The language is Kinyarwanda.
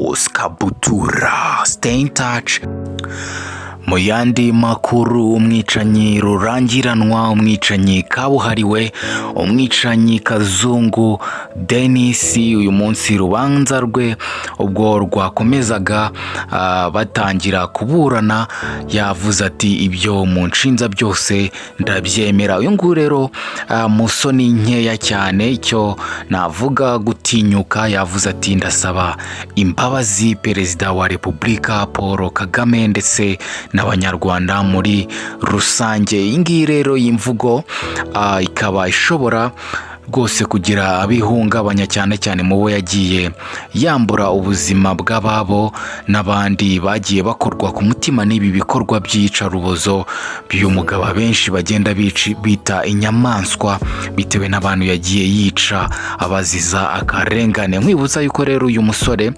boss Kabutura. Stay in touch. Mu yandi makuru, umwicanyi rurangiranwa, umwicanyi kabuhariwe, umwicanyi Kazungu Denis, uyu munsi rubanza rwe ubwo rwakomezaga batangira kuburana, yavuze ati ibyo mu nshinza byose ndabyemera. Uyu nguyu rero musoni nkeya cyane, icyo navuga gutinyuka, yavuze ati ndasaba imbabazi Perezida wa Repubulika Paul Kagame ndetse n'abanyarwanda muri rusange. Iyi ngiyi rero y'imvugo ikaba ishobora rwose kugira abihungabanya, cyane cyane mu bo yagiye yambura ubuzima bw'ababo n'abandi bagiye bakorwa ku mutima n'ibi bikorwa by'iyicarubozo by'uyu mugabo benshi bagenda bita inyamaswa bitewe n'abantu yagiye yica abaziza akarengane. Nkwibutsa yuko rero uyu musore